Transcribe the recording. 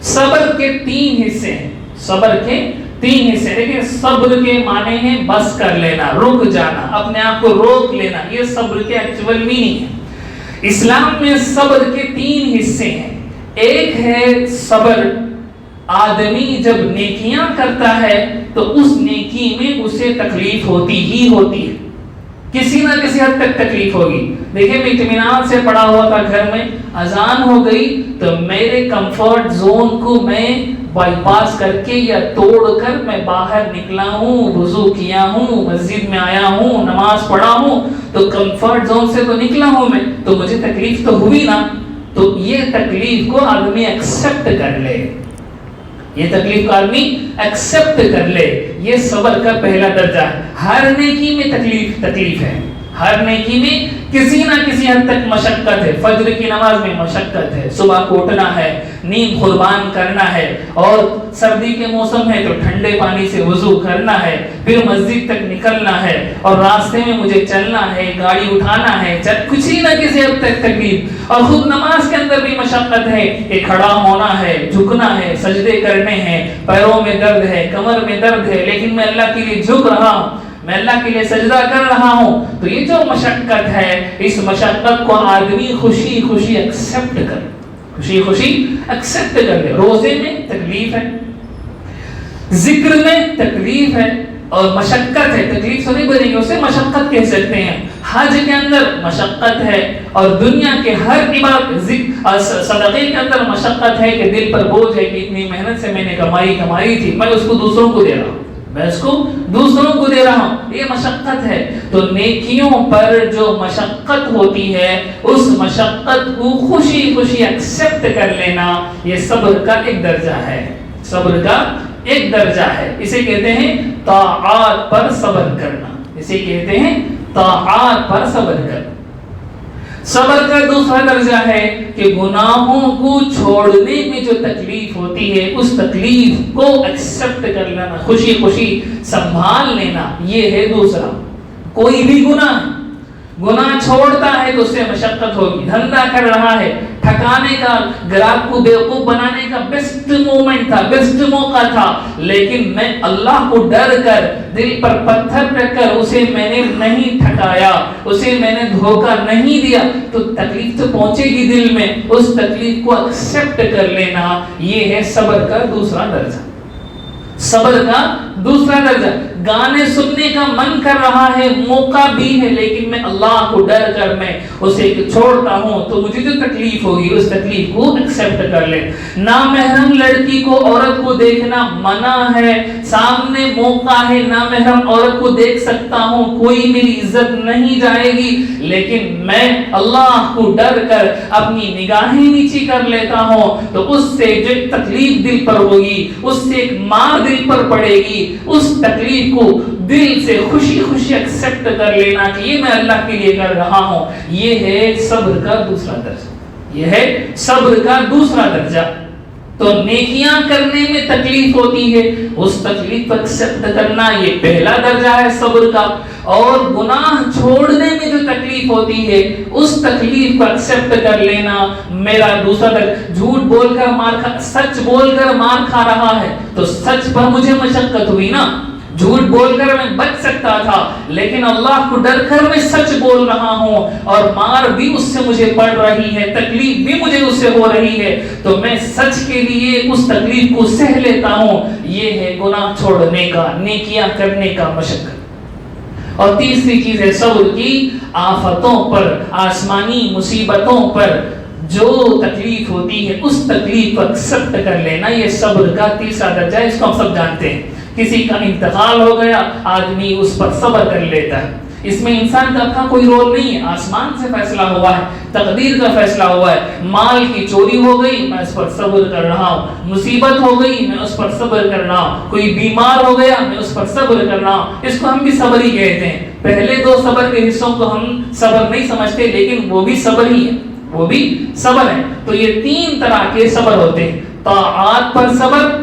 صبر کے 3 حصے ہیں، صبر کے 3 حصے. دیکھیں صبر کے معنی ہے بس کر لینا، رک جانا، اپنے آپ کو روک لینا، یہ صبر کے ایکچوئل میننگ ہے. اسلام میں صبر کے 3 حصے ہیں. ایک ہے صبر، آدمی جب نیکیاں کرتا ہے تو اس نیکی میں اسے تکلیف ہوتی ہی ہوتی ہے، کسی نہ کسی حد تک تکلیف ہوگی. دیکھیں میں اطمینان سے پڑا ہوا تھا گھر میں، اذان ہو گئی تو میرے کمفرٹ زون کو میں بائی پاس کر کے یا توڑ کر میں باہر نکلا ہوں، وضو کیا ہوں، مسجد میں آیا ہوں، نماز پڑھا ہوں، تو کمفرٹ زون سے تو نکلا ہوں میں، تو مجھے تکلیف تو ہوئی نا. تو یہ تکلیف کو آدمی ایکسپٹ کر لے، یہ تکلیف کو آدمی ایکسپٹ کر لے، یہ صبر کا پہلا درجہ ہے. ہر نیکی میں تکلیف ہے، ہر نیکی میں کسی نہ کسی حد تک مشقت ہے. فجر کی نماز میں مشقت ہے، صبح کو اٹھنا ہے، نیند قربان کرنا ہے، اور سردی کے موسم ہے تو ٹھنڈے پانی سے وضو کرنا ہے، پھر مسجد تک نکلنا ہے، اور راستے میں مجھے چلنا ہے، گاڑی اٹھانا ہے، کسی نہ کسی حد تک تکلیف. اور خود نماز کے اندر بھی مشقت ہے کہ کھڑا ہونا ہے، جھکنا ہے، سجدے کرنے ہیں، پیروں میں درد ہے، کمر میں درد ہے، لیکن میں اللہ کے لیے جھک رہا ہوں، میں اللہ کے لیے سجدہ کر رہا ہوں. تو یہ جو مشقت ہے، اس مشقت کو آدمی خوشی خوشی ایکسپٹ کر، خوشی خوشی ایکسپٹ کر لے. روزے میں تکلیف ہے، ذکر میں تکلیف ہے اور مشقت ہے. تکلیف تو نہیں بولیں گے، اسے مشقت کہہ سکتے ہیں. حج کے اندر مشقت ہے، اور دنیا کے ہر عبادت صدقے کے اندر مشقت ہے کہ دل پر بوجھ ہے کہ اتنی محنت سے میں نے کمائی تھی، میں اس کو دوسروں کو دے رہا ہوں، میں اس کو دوسروں کو دے رہا ہوں، یہ مشقت ہے. تو نیکیوں پر جو مشقت ہوتی ہے، اس مشقت کو خوشی خوشی ایکسپٹ کر لینا، یہ صبر کا ایک درجہ ہے، صبر کا ایک درجہ ہے. اسے کہتے ہیں طاعات پر صبر کرنا، اسے کہتے ہیں طاعات پر صبر کرنا. صبر کا دوسرا درجہ ہے کہ گناہوں کو چھوڑنے میں جو تکلیف ہوتی ہے، اس تکلیف کو ایکسپٹ کر لینا، خوشی خوشی سنبھال لینا، یہ ہے دوسرا. کوئی بھی گناہ چھوڑتا ہے تو اس سے مشقت ہوگی. دھندا کر رہا ہے، ٹھکانے کا، گراہک کو بیوقوف بنانے کا بیسٹ مومنٹ تھا، بیسٹ موقع تھا، لیکن میں اللہ کو ڈر کر، دل پر پتھر رکھ کر اسے میں نے نہیں ٹھکایا، اسے میں نے دھوکہ نہیں دیا، تو تکلیف تو پہنچے گی دل میں. اس تکلیف کو ایکسپٹ کر لینا، یہ ہے صبر کا دوسرا درجہ. صبر کا دوسرا درجہ. گانے سننے کا من کر رہا ہے، موقع بھی ہے، لیکن میں اللہ کو ڈر کر میں اسے چھوڑتا ہوں، تو مجھے جو تکلیف ہوگی اس تکلیف کو ایکسپٹ کر لے. نامحرم لڑکی کو، عورت کو دیکھنا منع ہے، سامنے موقع ہے، نامحرم عورت کو دیکھ سکتا ہوں، کوئی میری عزت نہیں جائے گی، لیکن میں اللہ کو ڈر کر اپنی نگاہیں نیچی کر لیتا ہوں، تو اس سے جو تکلیف دل پر ہوگی، اس سے ایک مار دل پر پڑے گی، اس تکلیف کو دل سے خوشی خوشی ایکسپٹ کر لینا کہ یہ میں اللہ کے لیے کر رہا ہوں. یہ ہے صبر کا دوسرا درجہ، یہ ہے صبر کا دوسرا درجہ. تو نیکیاں کرنے میں تکلیف ہوتی ہے، اس تکلیف کو ایکسپٹ کرنا، یہ پہلا درجہ ہے صبر کا. اور گناہ چھوڑنے میں جو تکلیف ہوتی ہے، اس تکلیف کو ایکسپٹ کر لینا، میرا دوسرا درجہ. جھوٹ بول کر سچ بول کر مار کھا رہا ہے، تو سچ پر مجھے مشقت ہوئی نا. جھوٹ بول کر میں بچ سکتا تھا، لیکن اللہ کو ڈر کر میں سچ بول رہا ہوں، اور مار بھی اس سے مجھے پڑ رہی ہے، تکلیف بھی مجھے اس سے ہو رہی ہے، تو میں سچ کے لیے اس تکلیف کو سہ لیتا ہوں. یہ ہے گناہ چھوڑنے کا، نیکیاں کرنے کا مشقت. اور تیسری چیز ہے صبر کی آفتوں پر، آسمانی مصیبتوں پر جو تکلیف ہوتی ہے، اس تکلیف کو ایکسپٹ کر لینا، یہ صبر کا تیسرا درجہ ہے. اس کو ہم سب جانتے ہیں. کسی کا انتقال ہو گیا، آدمی اس پر صبر کر لیتا ہے. اس میں انسان کا اپنا کوئی رول نہیں ہے، آسمان سے فیصلہ ہوا ہے، تقدیر کا فیصلہ ہوا ہے. مال کی چوری ہو گئی، میں اس پر صبر کر رہا ہوں. مصیبت ہو گئی، میں اس پر صبر کر رہا ہوں. کوئی بیمار ہو گیا، میں اس پر صبر کر رہا ہوں. اس کو ہم بھی صبر ہی کہتے ہیں. پہلے دو صبر کے حصوں کو ہم صبر نہیں سمجھتے، لیکن وہ بھی صبر ہی ہے، وہ بھی صبر ہے. تو یہ 3 طرح کے صبر ہوتے ہیں: طاعات پر صبر،